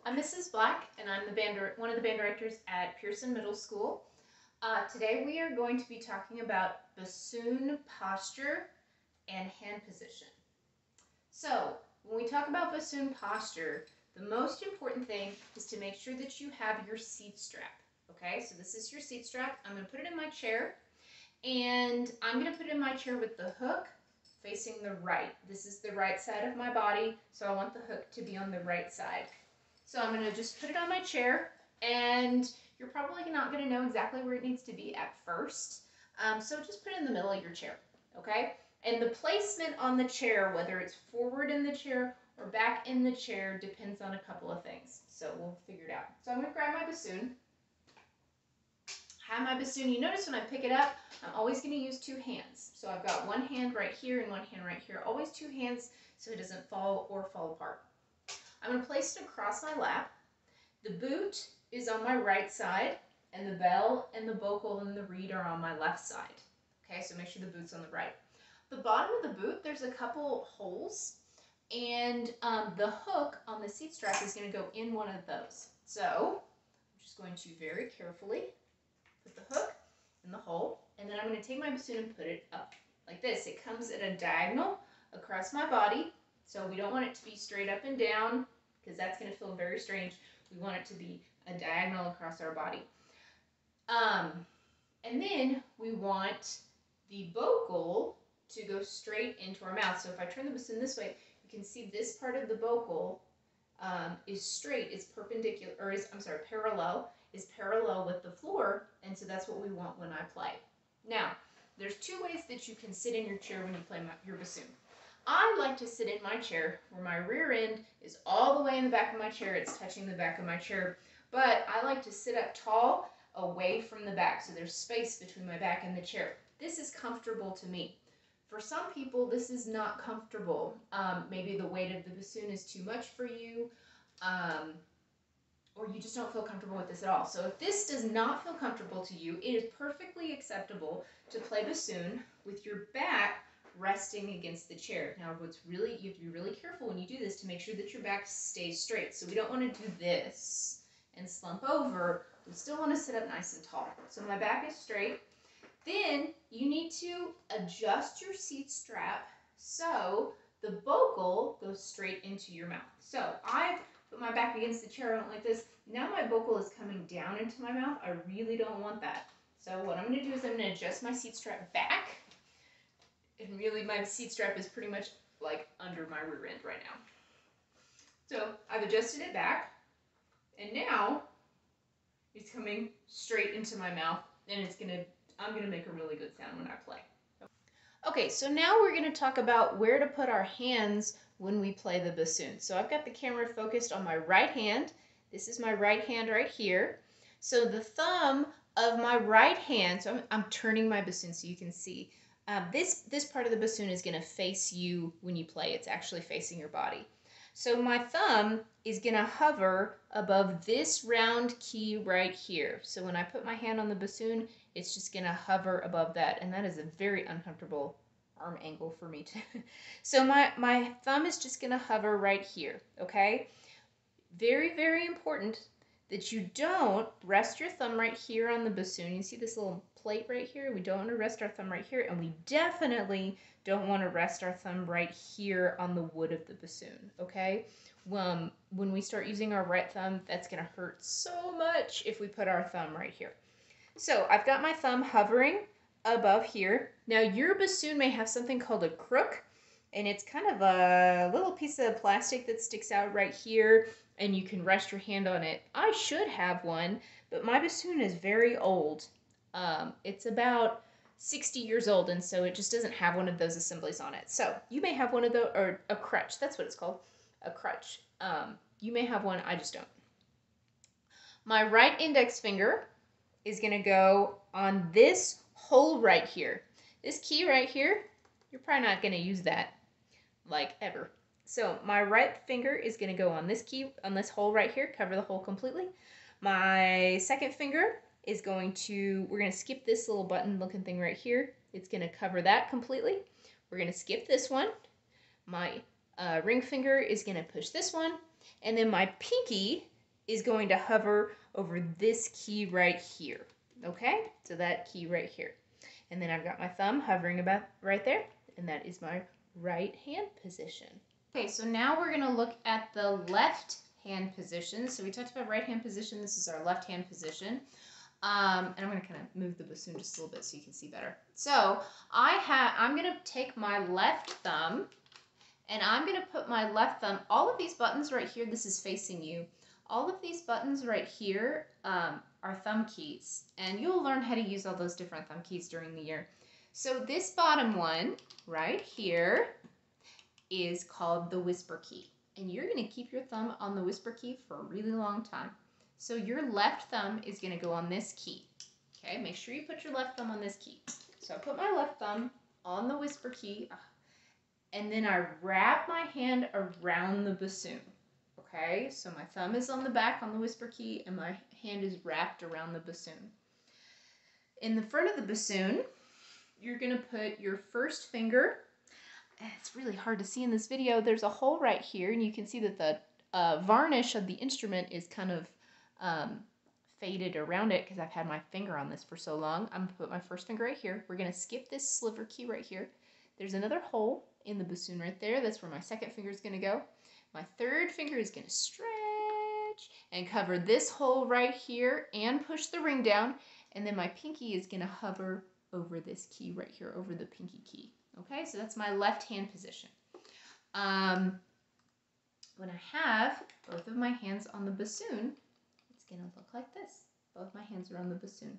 I'm Mrs. Black, and I'm one of the band directors at Pearson Middle School. Today we are going to be talking about bassoon posture and hand position. So, when we talk about bassoon posture, the most important thing is to make sure that you have your seat strap. Okay, so this is your seat strap. I'm going to put it in my chair, and I'm going to put it in my chair with the hook facing the right. This is the right side of my body, so I want the hook to be on the right side. So I'm going to just put it on my chair, and you're probably not going to know exactly where it needs to be at first. So just put it in the middle of your chair, okay? And the placement on the chair, whether it's forward in the chair or back in the chair, depends on a couple of things. So we'll figure it out. So I'm going to grab my bassoon. Have my bassoon. You notice when I pick it up, I'm always going to use two hands. So I've got one hand right here and one hand right here. Always two hands so it doesn't fall or fall apart. I'm going to place it across my lap. The boot is on my right side, and the bell and the bocal and the reed are on my left side. Okay, so make sure the boot's on the right. The bottom of the boot, there's a couple holes, and the hook on the seat strap is going to go in one of those. So I'm just going to very carefully put the hook in the hole, and then I'm going to take my bassoon and put it up like this. It comes at a diagonal across my body, so we don't want it to be straight up and down because that's going to feel very strange. We want it to be a diagonal across our body. And then we want the bocal to go straight into our mouth. So if I turn the bassoon this way, you can see this part of the bocal is straight, is perpendicular, or is parallel with the floor, and so that's what we want when I play. Now, there's two ways that you can sit in your chair when you play your bassoon. I like to sit in my chair where my rear end is all the way in the back of my chair. It's touching the back of my chair. But I like to sit up tall away from the back, so there's space between my back and the chair. This is comfortable to me. For some people, this is not comfortable. Maybe the weight of the bassoon is too much for you, or you just don't feel comfortable with this at all. So if this does not feel comfortable to you, it is perfectly acceptable to play bassoon with your back resting against the chair. Now, you have to be really careful when you do this to make sure that your back stays straight. So we don't want to do this and slump over. We still want to sit up nice and tall. So my back is straight. Then you need to adjust your seat strap so the bocal goes straight into your mouth. So I've put my back against the chair, I don't like this. Now my bocal is coming down into my mouth. I really don't want that. So what I'm going to do is I'm going to adjust my seat strap back. And really, my seat strap is pretty much like under my rear end right now. So I've adjusted it back, and now it's coming straight into my mouth, and I'm gonna make a really good sound when I play. Okay, so now we're gonna talk about where to put our hands when we play the bassoon. So I've got the camera focused on my right hand. This is my right hand right here. So the thumb of my right hand, so I'm turning my bassoon so you can see. This part of the bassoon is going to face you when you play. It's actually facing your body. So my thumb is going to hover above this round key right here. So when I put my hand on the bassoon, it's just going to hover above that. And that is a very uncomfortable arm angle for me too. So my thumb is just going to hover right here, okay? Very, very important that you don't rest your thumb right here on the bassoon. You see this little plate right here? We don't want to rest our thumb right here, and we definitely don't want to rest our thumb right here on the wood of the bassoon, okay? When we start using our right thumb, that's going to hurt so much if we put our thumb right here. So I've got my thumb hovering above here. Now your bassoon may have something called a crook, and it's kind of a little piece of plastic that sticks out right here, and you can rest your hand on it. I should have one, but my bassoon is very old. It's about 60 years old, and so it just doesn't have one of those assemblies on it. So you may have one of those, or a crutch. That's what it's called, a crutch. You may have one. I just don't. My right index finger is going to go on this hole right here. This key right here, you're probably not going to use that, like, ever. So my right finger is going to go on this key, on this hole right here, cover the hole completely. My second finger is we're going to skip this little button looking thing right here. It's going to cover that completely. We're going to skip this one. My ring finger is going to push this one. And then my pinky is going to hover over this key right here. Okay, so that key right here. And then I've got my thumb hovering about right there, and that is my right hand position. Okay, so now we're gonna look at the left hand position. So we talked about right hand position, this is our left hand position. And I'm gonna kind of move the bassoon just a little bit so you can see better. So I'm gonna take my left thumb, and I'm gonna put my left thumb, all of these buttons right here, this is facing you. All of these buttons right here are thumb keys, and you'll learn how to use all those different thumb keys during the year. So this bottom one right here is called the whisper key, and you're gonna keep your thumb on the whisper key for a really long time. So your left thumb is gonna go on this key. Okay, make sure you put your left thumb on this key. So I put my left thumb on the whisper key, and then I wrap my hand around the bassoon. Okay, so my thumb is on the back on the whisper key, and my hand is wrapped around the bassoon. In the front of the bassoon, you're gonna put your first finger. It's really hard to see in this video. There's a hole right here, and you can see that the varnish of the instrument is kind of faded around it because I've had my finger on this for so long. I'm gonna put my first finger right here. We're gonna skip this sliver key right here. There's another hole in the bassoon right there. That's where my second finger is gonna go. My third finger is gonna stretch and cover this hole right here and push the ring down. And then my pinky is gonna hover over this key right here, over the pinky key. Okay, so that's my left hand position. When I have both of my hands on the bassoon, it's gonna look like this. Both my hands are on the bassoon.